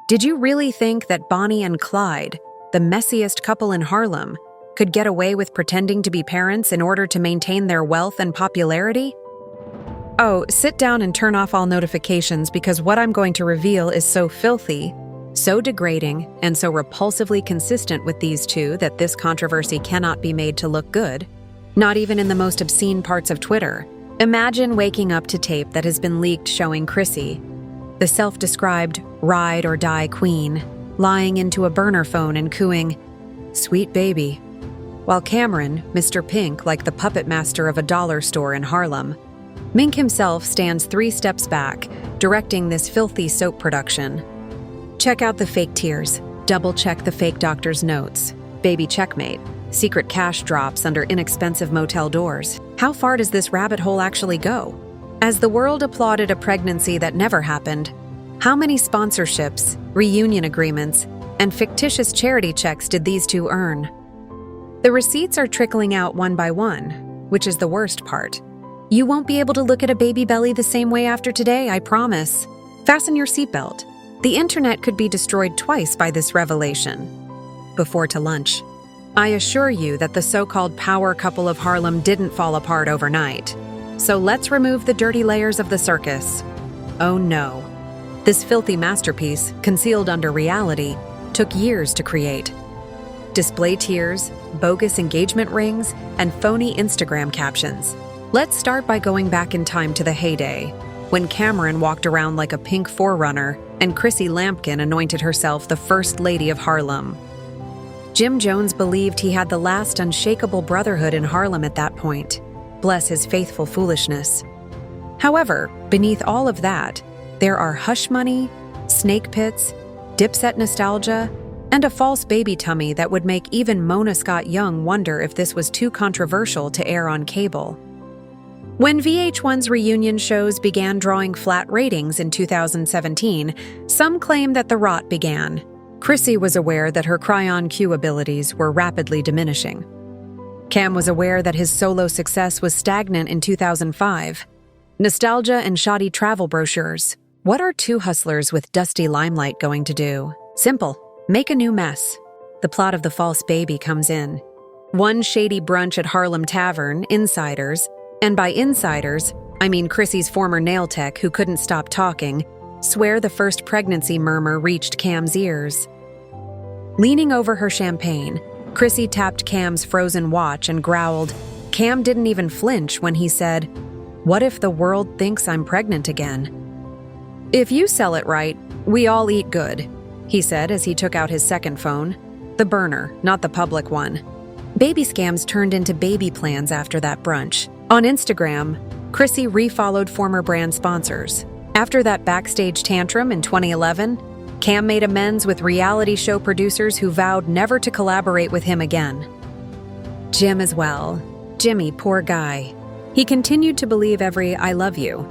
Did you really think that Bonnie and Clyde, the messiest couple in Harlem, could get away with pretending to be parents in order to maintain their wealth and popularity? Oh, sit down and turn off all notifications because what I'm going to reveal is so filthy, so degrading, and so repulsively consistent with these two that this controversy cannot be made to look good, not even in the most obscene parts of Twitter. Imagine waking up to tape that has been leaked showing Chrissy, the self-described ride-or-die queen, lying into a burner phone and cooing, "Sweet baby," while Cameron, Mr. Pink, like the puppet master of a dollar store in Harlem. Mink himself stands 3 steps back, directing this filthy soap production. Check out the fake tears, double-check the fake doctor's notes, baby checkmate, secret cash drops under inexpensive motel doors. How far does this rabbit hole actually go? As the world applauded a pregnancy that never happened, how many sponsorships, reunion agreements, and fictitious charity checks did these two earn? The receipts are trickling out one by one, which is the worst part. You won't be able to look at a baby belly the same way after today, I promise. Fasten your seatbelt. The internet could be destroyed twice by this revelation. Before to lunch. I assure you that the so-called power couple of Harlem didn't fall apart overnight. So let's remove the dirty layers of the circus. Oh no. This filthy masterpiece, concealed under reality, took years to create. Display tears, bogus engagement rings, and phony Instagram captions. Let's start by going back in time to the heyday, when Cameron walked around like a pink forerunner and Chrissy Lampkin anointed herself the First Lady of Harlem. Jim Jones believed he had the last unshakable brotherhood in Harlem at that point. Bless his faithful foolishness. However, beneath all of that, there are hush money, snake pits, Dipset nostalgia, and a false baby tummy that would make even Mona Scott Young wonder if this was too controversial to air on cable. When VH1's reunion shows began drawing flat ratings in 2017, some claim that the rot began. Chrissy was aware that her cry-on-cue abilities were rapidly diminishing. Cam was aware that his solo success was stagnant in 2005. Nostalgia and shoddy travel brochures. What are two hustlers with dusty limelight going to do? Simple. Make a new mess. The plot of The False Baby comes in. One shady brunch at Harlem Tavern, insiders, and by insiders, I mean Chrissy's former nail tech who couldn't stop talking, swear the first pregnancy murmur reached Cam's ears. Leaning over her champagne, Chrissy tapped Cam's frozen watch and growled. Cam didn't even flinch when he said, "What if the world thinks I'm pregnant again?" "If you sell it right, we all eat good," he said as he took out his second phone. The burner, not the public one. Baby scams turned into baby plans after that brunch. On Instagram, Chrissy refollowed former brand sponsors. After that backstage tantrum in 2011, Cam made amends with reality show producers who vowed never to collaborate with him again. Jim as well. Jimmy, poor guy. He continued to believe every "I love you."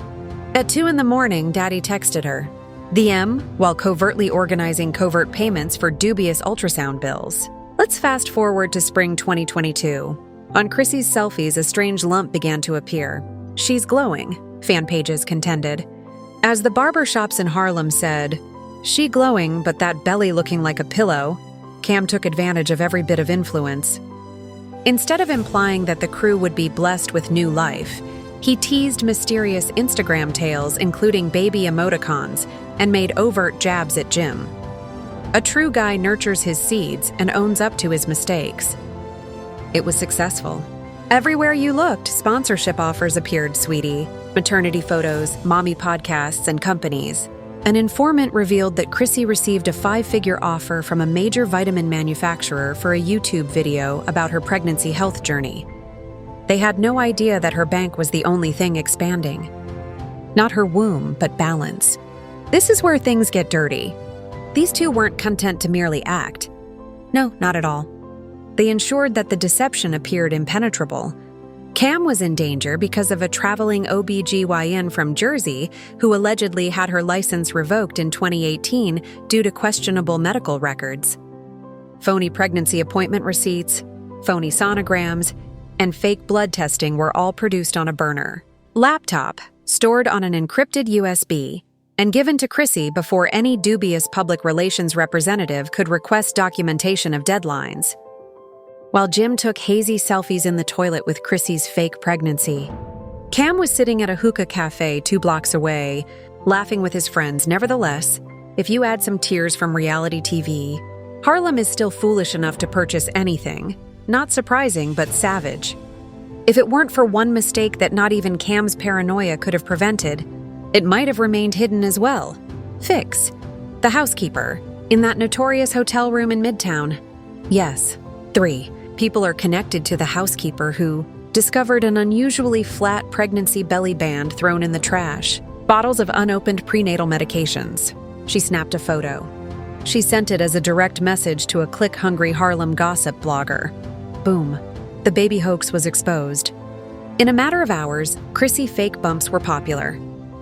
At 2 a.m, Daddy texted her. The M, while covertly organizing covert payments for dubious ultrasound bills. Let's fast forward to spring 2022. On Chrissy's selfies, a strange lump began to appear. She's glowing, fan pages contended. As the barbershops in Harlem said, "She glowing, but that belly looking like a pillow," Cam took advantage of every bit of influence. Instead of implying that the crew would be blessed with new life, he teased mysterious Instagram tales including baby emoticons and made overt jabs at Jim. A true guy nurtures his seeds and owns up to his mistakes. It was successful. Everywhere you looked, sponsorship offers appeared, sweetie. Maternity photos, mommy podcasts, and companies. An informant revealed that Chrissy received a 5-figure offer from a major vitamin manufacturer for a YouTube video about her pregnancy health journey. They had no idea that her bank was the only thing expanding. Not her womb, but balance. This is where things get dirty. These two weren't content to merely act. No, not at all. They ensured that the deception appeared impenetrable. Cam was in danger because of a traveling OB/GYN from Jersey who allegedly had her license revoked in 2018 due to questionable medical records. Phony pregnancy appointment receipts, phony sonograms, and fake blood testing were all produced on a burner laptop stored on an encrypted USB. and given to Chrissy before any dubious public relations representative could request documentation of deadlines. While Jim took hazy selfies in the toilet with Chrissy's fake pregnancy, Cam was sitting at a hookah cafe 2 blocks away, laughing with his friends. Nevertheless, if you add some tears from reality TV, Harlem is still foolish enough to purchase anything. Not surprising, but savage. If it weren't for one mistake that not even Cam's paranoia could have prevented, it might have remained hidden as well. Fix, the housekeeper, in that notorious hotel room in Midtown. Yes, 3 people are connected to the housekeeper who discovered an unusually flat pregnancy belly band thrown in the trash, bottles of unopened prenatal medications. She snapped a photo. She sent it as a direct message to a click-hungry Harlem gossip blogger. Boom. The baby hoax was exposed. In a matter of hours, Chrissy fake bumps were popular.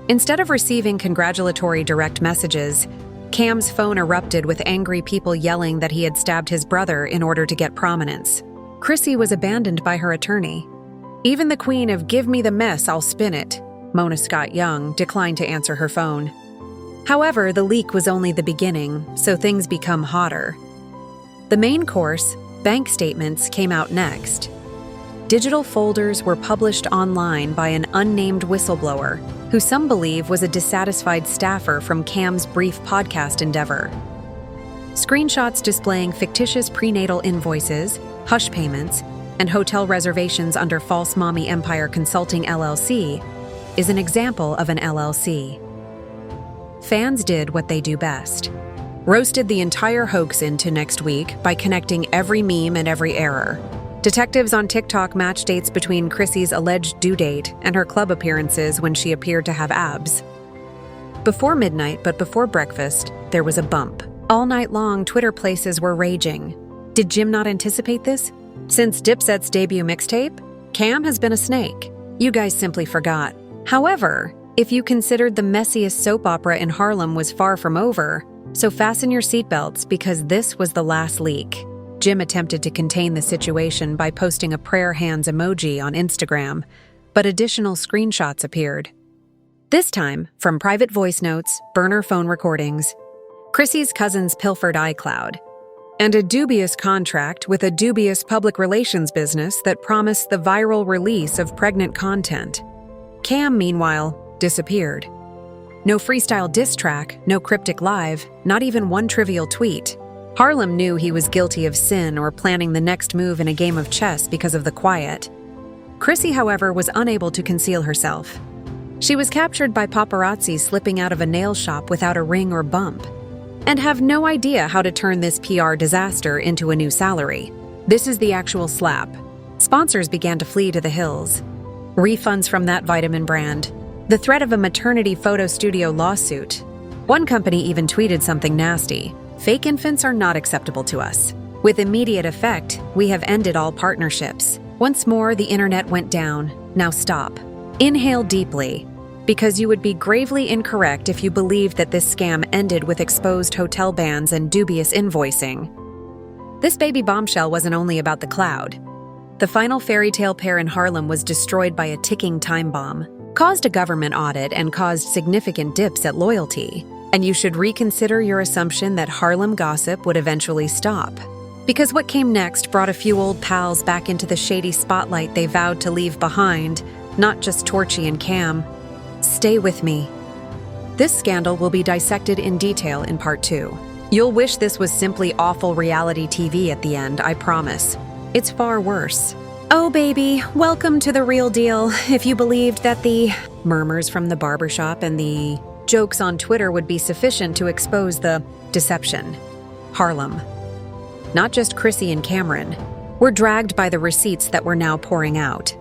Instead of receiving congratulatory direct messages, Cam's phone erupted with angry people yelling that he had stabbed his brother in order to get prominence. Chrissy was abandoned by her attorney. Even the queen of "give me the mess, I'll spin it," Mona Scott Young, declined to answer her phone. However, the leak was only the beginning, so things become hotter. The main course, bank statements, came out next. Digital folders were published online by an unnamed whistleblower, who some believe was a dissatisfied staffer from Cam's brief podcast endeavor. Screenshots displaying fictitious prenatal invoices, hush payments, and hotel reservations under false Mommy Empire Consulting LLC is an example of an LLC. Fans did what they do best. Roasted the entire hoax into next week by connecting every meme and every error. Detectives on TikTok matched dates between Chrissy's alleged due date and her club appearances when she appeared to have abs. Before midnight, but before breakfast, there was a bump. All night long, Twitter places were raging. Did Jim not anticipate this? Since Dipset's debut mixtape, Cam has been a snake. You guys simply forgot. However, if you considered the messiest soap opera in Harlem was far from over, so fasten your seatbelts because this was the last leak. Jim attempted to contain the situation by posting a prayer hands emoji on Instagram, but additional screenshots appeared. This time, from private voice notes, burner phone recordings, Chrissy's cousin's pilfered iCloud, and a dubious contract with a dubious public relations business that promised the viral release of pregnant content. Cam, meanwhile, disappeared. No freestyle diss track, no cryptic live, not even one trivial tweet. Harlem knew he was guilty of sin or planning the next move in a game of chess because of the quiet. Chrissy, however, was unable to conceal herself. She was captured by paparazzi slipping out of a nail shop without a ring or bump, and have no idea how to turn this PR disaster into a new salary. This is the actual slap. Sponsors began to flee to the hills. Refunds from that vitamin brand. The threat of a maternity photo studio lawsuit. One company even tweeted something nasty. Fake infants are not acceptable to us. With immediate effect, we have ended all partnerships. Once more, the internet went down. Now stop. Inhale deeply, because you would be gravely incorrect if you believed that this scam ended with exposed hotel bans and dubious invoicing. This baby bombshell wasn't only about the cloud. The final fairy tale pair in Harlem was destroyed by a ticking time bomb, caused a government audit, and caused significant dips at loyalty. And you should reconsider your assumption that Harlem gossip would eventually stop. Because what came next brought a few old pals back into the shady spotlight they vowed to leave behind, not just Torchy and Cam. Stay with me. This scandal will be dissected in detail in part 2. You'll wish this was simply awful reality TV at the end, I promise. It's far worse. Oh baby, welcome to the real deal. If you believed that the murmurs from the barbershop and the jokes on Twitter would be sufficient to expose the deception. Harlem, not just Chrissy and Cameron, were dragged by the receipts that were now pouring out.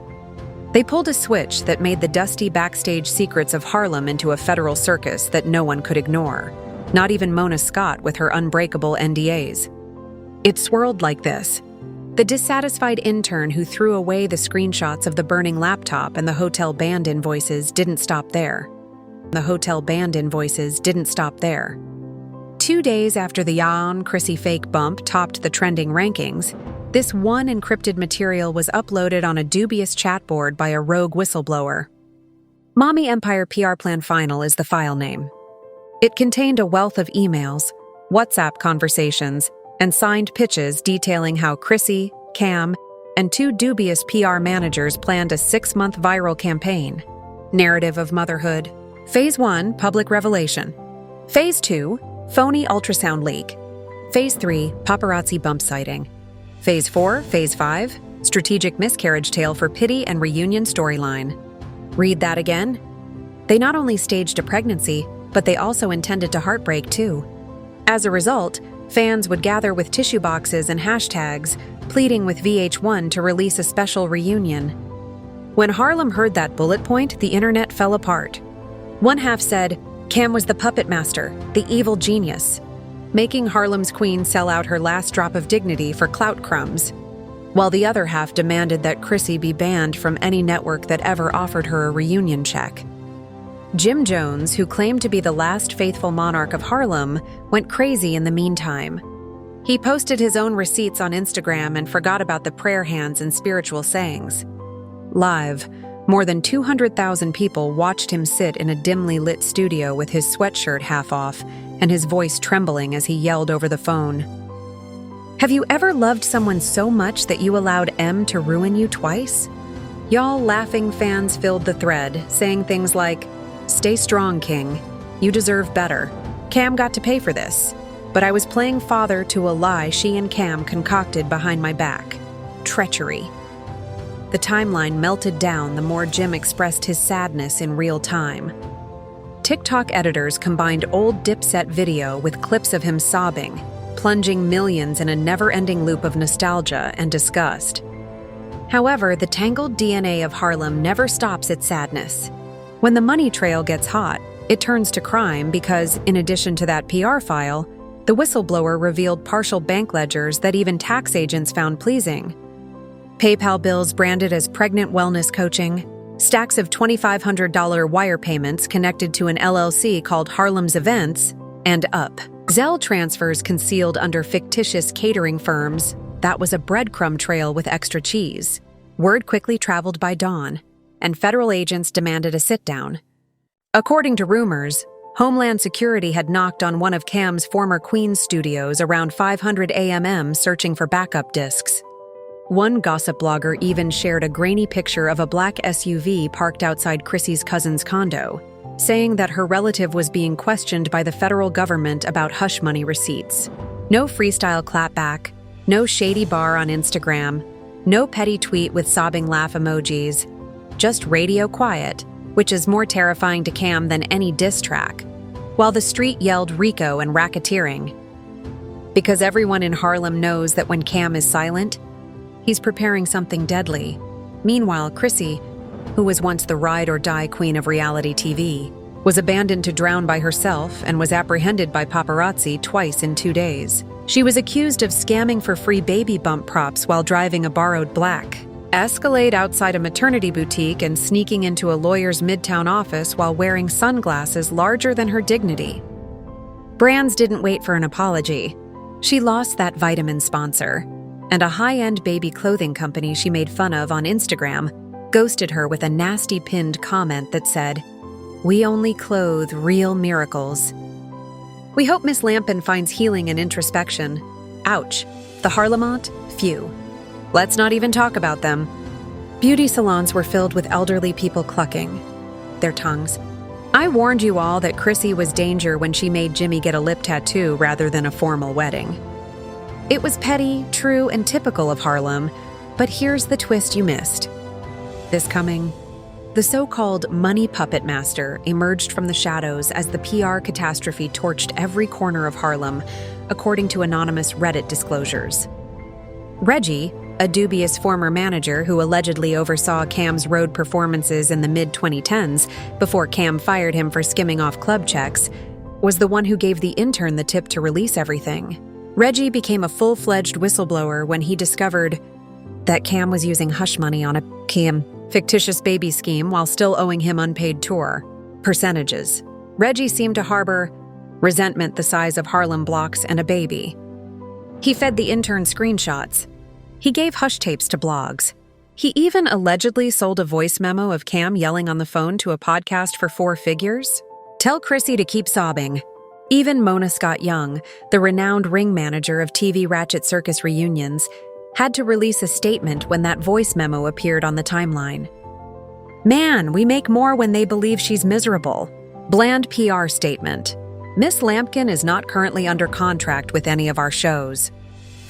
They pulled a switch that made the dusty backstage secrets of Harlem into a federal circus that no one could ignore, not even Mona Scott with her unbreakable NDAs. It swirled like this. The dissatisfied intern who threw away the screenshots of the burning laptop and the hotel band invoices didn't stop there. 2 days after the Yawn Chrissy fake bump topped the trending rankings, this one encrypted material was uploaded on a dubious chat board by a rogue whistleblower. Mommy Empire PR Plan Final is the file name. It contained a wealth of emails, WhatsApp conversations, and signed pitches detailing how Chrissy, Cam, and 2 dubious PR managers planned a 6-month viral campaign. Narrative of motherhood. Phase 1, public revelation. Phase 2, phony ultrasound leak. Phase 3, paparazzi bump sighting. Phase 4, Phase 5, strategic miscarriage tale for pity and reunion storyline. Read that again? They not only staged a pregnancy, but they also intended to heartbreak too. As a result, fans would gather with tissue boxes and hashtags, pleading with VH1 to release a special reunion. When Harlem heard that bullet point, the internet fell apart. One half said, Cam was the puppet master, the evil genius, making Harlem's queen sell out her last drop of dignity for clout crumbs, while the other half demanded that Chrissy be banned from any network that ever offered her a reunion check. Jim Jones, who claimed to be the last faithful monarch of Harlem, went crazy in the meantime. He posted his own receipts on Instagram and forgot about the prayer hands and spiritual sayings. Live, more than 200,000 people watched him sit in a dimly lit studio with his sweatshirt half off and his voice trembling as he yelled over the phone. Have you ever loved someone so much that you allowed M to ruin you twice? Y'all laughing fans filled the thread, saying things like, "Stay strong, King. You deserve better. Cam got to pay for this. But I was playing father to a lie she and Cam concocted behind my back. Treachery." The timeline melted down the more Jim expressed his sadness in real time. TikTok editors combined old Dipset video with clips of him sobbing, plunging millions in a never-ending loop of nostalgia and disgust. However, the tangled DNA of Harlem never stops its sadness. When the money trail gets hot, it turns to crime because, in addition to that PR file, the whistleblower revealed partial bank ledgers that even tax agents found pleasing. PayPal bills branded as pregnant wellness coaching, stacks of $2,500 wire payments connected to an LLC called Harlem's Events, and up. Zelle transfers concealed under fictitious catering firms. That was a breadcrumb trail with extra cheese. Word quickly traveled by dawn, and federal agents demanded a sit-down. According to rumors, Homeland Security had knocked on one of Cam's former Queen's studios around 500 a.m. searching for backup discs. One gossip blogger even shared a grainy picture of a black SUV parked outside Chrissy's cousin's condo, saying that her relative was being questioned by the federal government about hush money receipts. No freestyle clapback, no shady bar on Instagram, no petty tweet with sobbing laugh emojis, just radio quiet, which is more terrifying to Cam than any diss track, while the street yelled RICO and racketeering. Because everyone in Harlem knows that when Cam is silent, he's preparing something deadly. Meanwhile, Chrissy, who was once the ride-or-die queen of reality TV, was abandoned to drown by herself and was apprehended by paparazzi twice in 2 days. She was accused of scamming for free baby bump props while driving a borrowed black Escalade outside a maternity boutique and sneaking into a lawyer's midtown office while wearing sunglasses larger than her dignity. Brands didn't wait for an apology. She lost that vitamin sponsor, and a high-end baby clothing company she made fun of on Instagram ghosted her with a nasty pinned comment that said, "We only clothe real miracles." We hope Miss Lampin finds healing and introspection. Ouch. The Harlemont? Phew. Let's not even talk about them. Beauty salons were filled with elderly people clucking their tongues. I warned you all that Chrissy was danger when she made Jimmy get a lip tattoo rather than a formal wedding. It was petty, true, and typical of Harlem, but here's the twist you missed. This coming, the so-called money puppet master emerged from the shadows as the PR catastrophe torched every corner of Harlem, according to anonymous Reddit disclosures. Reggie, a dubious former manager who allegedly oversaw Cam's road performances in the mid-2010s before Cam fired him for skimming off club checks, was the one who gave the intern the tip to release everything. Reggie became a full-fledged whistleblower when he discovered that Cam was using hush money on a fictitious baby scheme while still owing him unpaid tour percentages. Reggie seemed to harbor resentment the size of Harlem blocks and a baby. He fed the intern screenshots. He gave hush tapes to blogs. He even allegedly sold a voice memo of Cam yelling on the phone to a podcast for 4 figures. Tell Chrissy to keep sobbing. Even Mona Scott Young, the renowned ring manager of TV Ratchet Circus reunions, had to release a statement when that voice memo appeared on the timeline. "Man, we make more when they believe she's miserable." Bland PR statement. "Miss Lampkin is not currently under contract with any of our shows.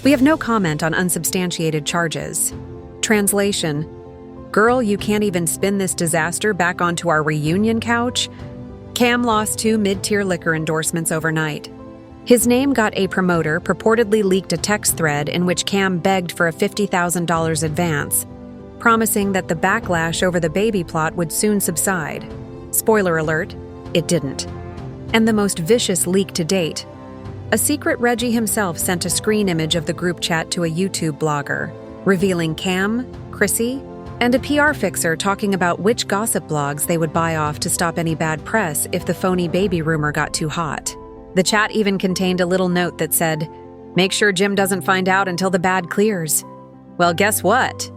We have no comment on unsubstantiated charges." Translation: "Girl, you can't even spin this disaster back onto our reunion couch?" Cam lost 2 mid-tier liquor endorsements overnight. His name got a promoter purportedly leaked a text thread in which Cam begged for a $50,000 advance, promising that the backlash over the baby plot would soon subside. Spoiler alert, it didn't. And the most vicious leak to date. A secret Reggie himself sent a screen image of the group chat to a YouTube blogger, revealing Cam, Chrissy, and a PR fixer talking about which gossip blogs they would buy off to stop any bad press if the phony baby rumor got too hot. The chat even contained a little note that said, "Make sure Jim doesn't find out until the bad clears." Well, guess what?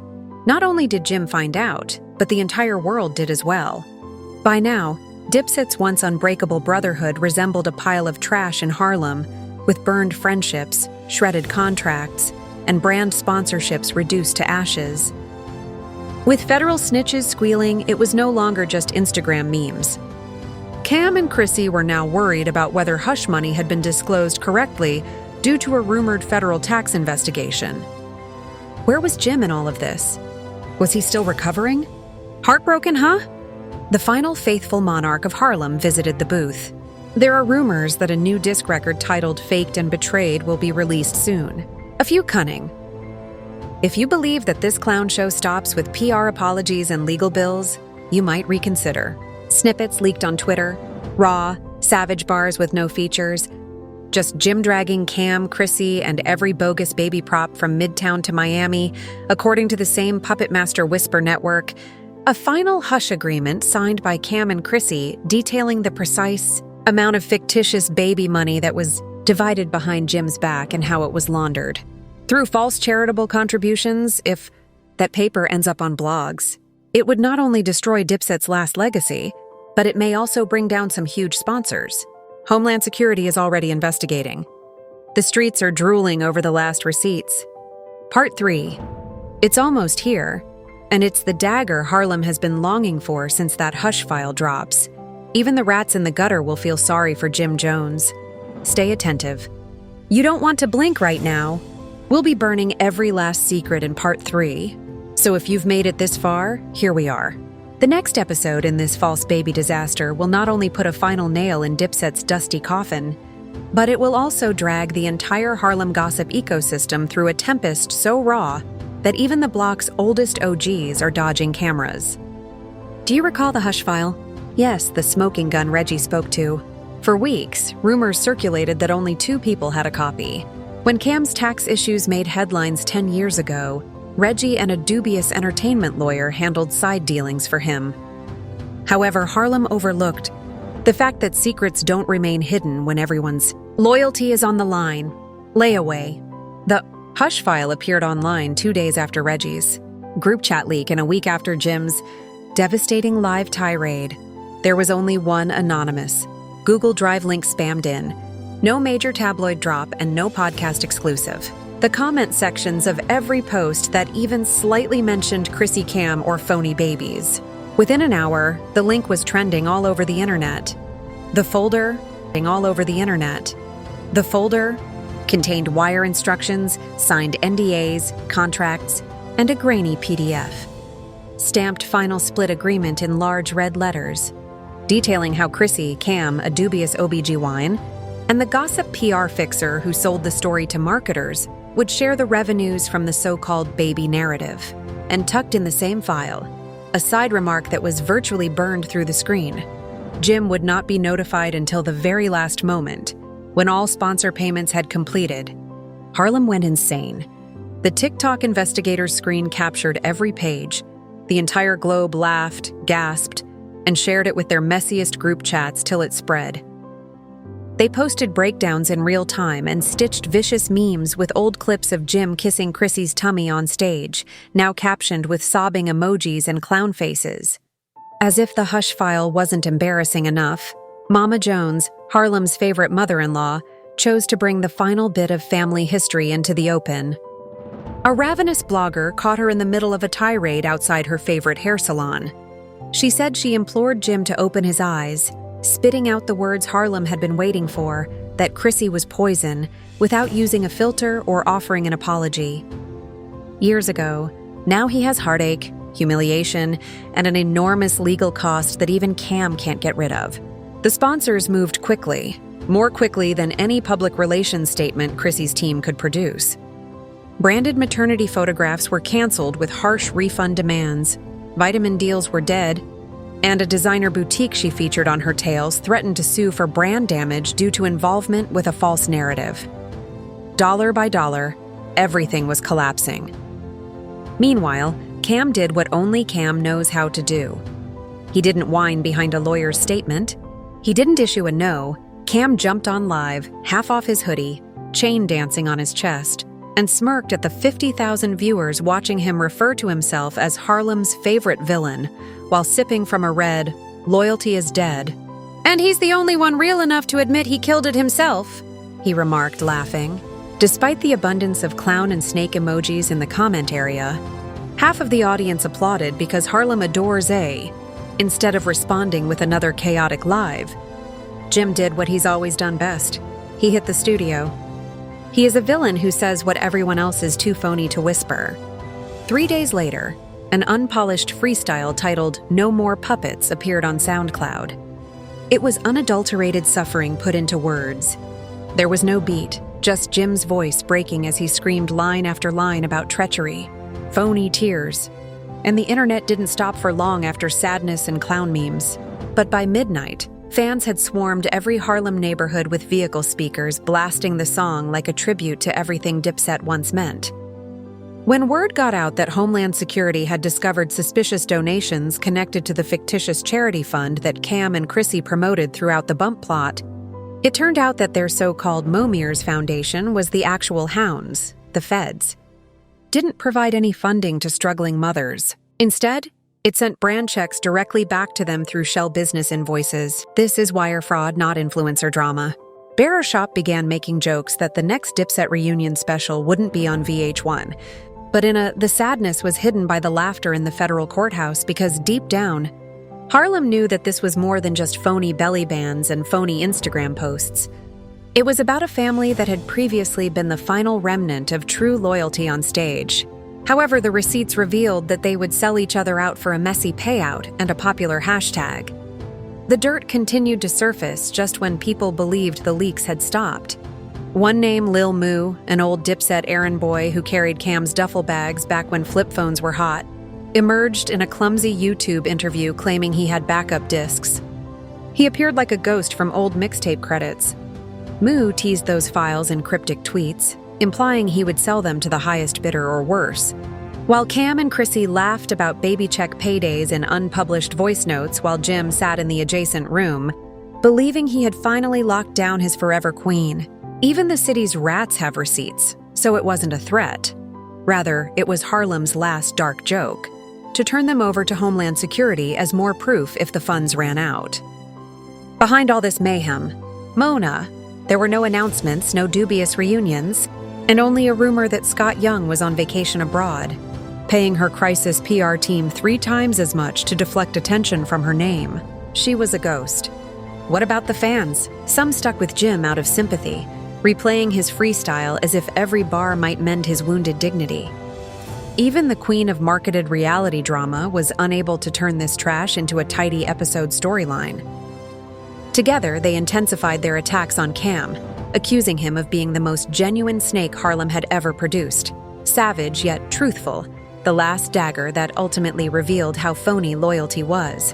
Not only did Jim find out, but the entire world did as well. By now, Dipset's once unbreakable brotherhood resembled a pile of trash in Harlem, with burned friendships, shredded contracts, and brand sponsorships reduced to ashes. With federal snitches squealing, it was no longer just Instagram memes. Cam and Chrissy were now worried about whether hush money had been disclosed correctly due to a rumored federal tax investigation. Where was Jim in all of this? Was he still recovering? Heartbroken, huh? The final faithful monarch of Harlem visited the booth. There are rumors that a new disc record titled Faked and Betrayed will be released soon. A few cunning. If you believe that this clown show stops with PR apologies and legal bills, you might reconsider. Snippets leaked on Twitter, raw, savage bars with no features, just Jim dragging Cam, Chrissy, and every bogus baby prop from Midtown to Miami, according to the same Puppet Master Whisper network. A final hush agreement signed by Cam and Chrissy detailing the precise amount of fictitious baby money that was divided behind Jim's back and how it was laundered. Through false charitable contributions, if that paper ends up on blogs, it would not only destroy Dipset's last legacy, but it may also bring down some huge sponsors. Homeland Security is already investigating. The streets are drooling over the last receipts. Part 3. It's almost here, and it's the dagger Harlem has been longing for since that hush file drops. Even the rats in the gutter will feel sorry for Jim Jones. Stay attentive. You don't want to blink right now. We'll be burning every last secret in Part 3. So if you've made it this far, here we are. The next episode in this false baby disaster will not only put a final nail in Dipset's dusty coffin, but it will also drag the entire Harlem gossip ecosystem through a tempest so raw that even the block's oldest OGs are dodging cameras. Do you recall the hush file? Yes, the smoking gun Reggie spoke to. For weeks, rumors circulated that only 2 people had a copy. When Cam's tax issues made headlines 10 years ago, Reggie and a dubious entertainment lawyer handled side dealings for him. However, Harlem overlooked the fact that secrets don't remain hidden when everyone's loyalty is on the line. Layaway. The hush file appeared online 2 days after Reggie's group chat leak and a week after Jim's devastating live tirade. There was only one anonymous Google Drive link spammed in. No major tabloid drop and no podcast exclusive. The comment sections of every post that even slightly mentioned Chrissy Cam or phony babies. Within an hour, the link was trending all over the internet. The folder contained wire instructions, signed NDAs, contracts, and a grainy PDF. Stamped final split agreement in large red letters, detailing how Chrissy, Cam, a dubious OBGYN, and the gossip PR fixer who sold the story to marketers would share the revenues from the so-called baby narrative. And tucked in the same file, a side remark that was virtually burned through the screen. Jim would not be notified until the very last moment, when all sponsor payments had completed. Harlem went insane. The TikTok investigator's screen captured every page. The entire globe laughed, gasped, and shared it with their messiest group chats till it spread. They posted breakdowns in real time and stitched vicious memes with old clips of Jim kissing Chrissy's tummy on stage, now captioned with sobbing emojis and clown faces. As if the hush file wasn't embarrassing enough, Mama Jones, Harlem's favorite mother-in-law, chose to bring the final bit of family history into the open. A ravenous blogger caught her in the middle of a tirade outside her favorite hair salon. She said she implored Jim to open his eyes, spitting out the words Harlem had been waiting for, that Chrissy was poison, without using a filter or offering an apology. Years ago, now he has heartache, humiliation, and an enormous legal cost that even Cam can't get rid of. The sponsors moved quickly, more quickly than any public relations statement Chrissy's team could produce. Branded maternity photographs were canceled with harsh refund demands, vitamin deals were dead, and a designer boutique she featured on her tails threatened to sue for brand damage due to involvement with a false narrative. Dollar by dollar, everything was collapsing. Meanwhile, Cam did what only Cam knows how to do. He didn't whine behind a lawyer's statement. He didn't issue a no. Cam jumped on live, half off his hoodie, chain dancing on his chest, and smirked at the 50,000 viewers watching him refer to himself as Harlem's favorite villain, while sipping from a red, "Loyalty is dead." "And he's the only one real enough to admit he killed it himself," he remarked, laughing. Despite the abundance of clown and snake emojis in the comment area, half of the audience applauded because Harlem adores A, instead of responding with another chaotic live. Jim did what he's always done best. He hit the studio. He is a villain who says what everyone else is too phony to whisper. 3 days later, an unpolished freestyle titled "No More Puppets" appeared on SoundCloud. It was unadulterated suffering put into words. There was no beat, just Jim's voice breaking as he screamed line after line about treachery, phony tears. And the internet didn't stop for long after sadness and clown memes. But by midnight, fans had swarmed every Harlem neighborhood with vehicle speakers blasting the song like a tribute to everything Dipset once meant. When word got out that Homeland Security had discovered suspicious donations connected to the fictitious charity fund that Cam and Chrissy promoted throughout the bump plot, it turned out that their so-called Momiers Foundation was the actual hounds, the feds. Didn't provide any funding to struggling mothers. Instead, it sent brand checks directly back to them through shell business invoices. This is wire fraud, not influencer drama. Bearer Shop began making jokes that the next Dipset reunion special wouldn't be on VH1. But the sadness was hidden by the laughter in the federal courthouse because deep down, Harlem knew that this was more than just phony belly bands and phony Instagram posts. It was about a family that had previously been the final remnant of true loyalty on stage. However, the receipts revealed that they would sell each other out for a messy payout and a popular hashtag. The dirt continued to surface just when people believed the leaks had stopped. One name, Lil Moo, an old Dipset errand boy who carried Cam's duffel bags back when flip phones were hot, emerged in a clumsy YouTube interview claiming he had backup discs. He appeared like a ghost from old mixtape credits. Moo teased those files in cryptic tweets, implying he would sell them to the highest bidder or worse. While Cam and Chrissy laughed about baby check paydays in unpublished voice notes while Jim sat in the adjacent room, believing he had finally locked down his forever queen. Even the city's rats have receipts, so it wasn't a threat. Rather, it was Harlem's last dark joke, to turn them over to Homeland Security as more proof if the funds ran out. Behind all this mayhem, Mona. There were no announcements, no dubious reunions, and only a rumor that Scott Young was on vacation abroad, paying her crisis PR team 3 times as much to deflect attention from her name. She was a ghost. What about the fans? Some stuck with Jim out of sympathy, replaying his freestyle as if every bar might mend his wounded dignity. Even the queen of marketed reality drama was unable to turn this trash into a tidy episode storyline. Together, they intensified their attacks on Cam, accusing him of being the most genuine snake Harlem had ever produced. Savage yet truthful, the last dagger that ultimately revealed how phony loyalty was.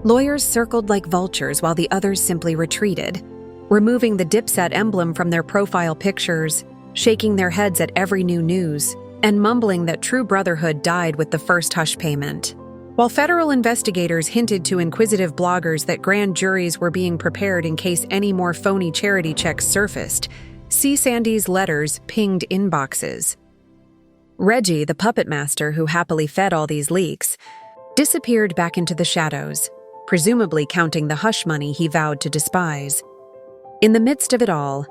Lawyers circled like vultures while the others simply retreated, removing the Dipset emblem from their profile pictures, shaking their heads at every new news, and mumbling that true brotherhood died with the first hush payment. While federal investigators hinted to inquisitive bloggers that grand juries were being prepared in case any more phony charity checks surfaced, C. Sandy's letters pinged inboxes. Reggie, the puppet master who happily fed all these leaks, disappeared back into the shadows, presumably counting the hush money he vowed to despise. In the midst of it all,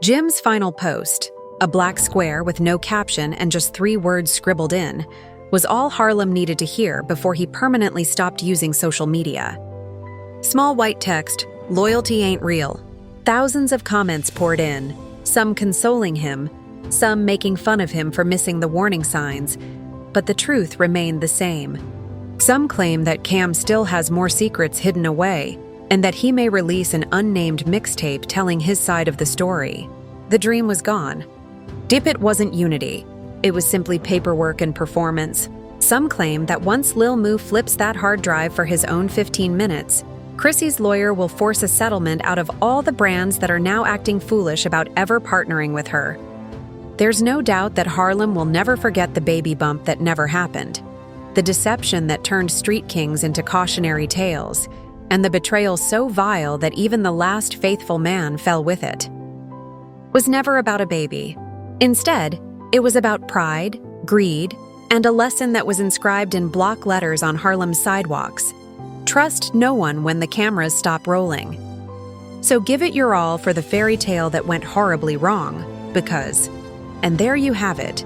Jim's final post, a black square with no caption and just 3 words scribbled in, was all Harlem needed to hear before he permanently stopped using social media. Small white text, "Loyalty ain't real." Thousands of comments poured in, some consoling him, some making fun of him for missing the warning signs, but the truth remained the same. Some claim that Cam still has more secrets hidden away, and that he may release an unnamed mixtape telling his side of the story. The dream was gone. Dip It wasn't unity. It was simply paperwork and performance. Some claim that once Lil Moo flips that hard drive for his own 15 minutes, Chrissy's lawyer will force a settlement out of all the brands that are now acting foolish about ever partnering with her. There's no doubt that Harlem will never forget the baby bump that never happened, the deception that turned street kings into cautionary tales, and the betrayal so vile that even the last faithful man fell with it. Was never about a baby. Instead, it was about pride, greed, and a lesson that was inscribed in block letters on Harlem's sidewalks. Trust no one when the cameras stop rolling. So give it your all for the fairy tale that went horribly wrong, because, and there you have it.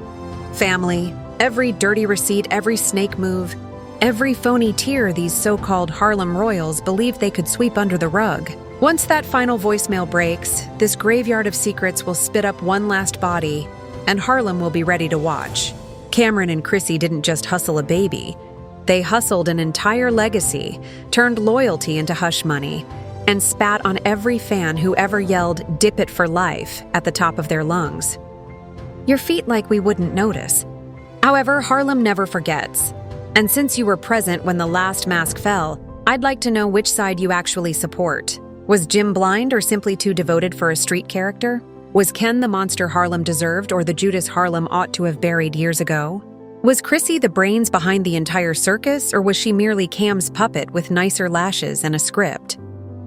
Family, every dirty receipt, every snake move, every phony tear these so-called Harlem royals believed they could sweep under the rug. Once that final voicemail breaks, this graveyard of secrets will spit up one last body, and Harlem will be ready to watch. Cameron and Chrissy didn't just hustle a baby. They hustled an entire legacy, turned loyalty into hush money, and spat on every fan who ever yelled "Dip It for life" at the top of their lungs. Your feet like we wouldn't notice. However, Harlem never forgets. And since you were present when the last mask fell, I'd like to know which side you actually support. Was Jim blind or simply too devoted for a street character? Was Ken the monster Harlem deserved or the Judas Harlem ought to have buried years ago? Was Chrissy the brains behind the entire circus, or was she merely Cam's puppet with nicer lashes and a script?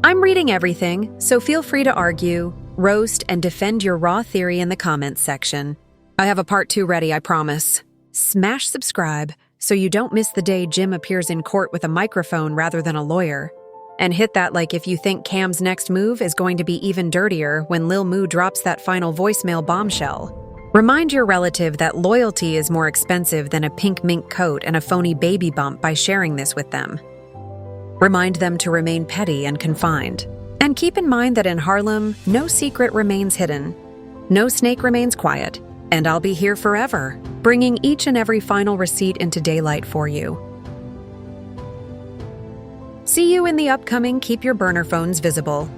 I'm reading everything, so feel free to argue, roast, and defend your raw theory in the comments section. I have a part 2 ready, I promise. Smash subscribe so you don't miss the day Jim appears in court with a microphone rather than a lawyer. And hit that like if you think Cam's next move is going to be even dirtier when Lil Moo drops that final voicemail bombshell. Remind your relative that loyalty is more expensive than a pink mink coat and a phony baby bump by sharing this with them. Remind them to remain petty and confined. And keep in mind that in Harlem, no secret remains hidden. No snake remains quiet. And I'll be here forever, bringing each and every final receipt into daylight for you. See you in the upcoming Keep Your Burner Phones Visible.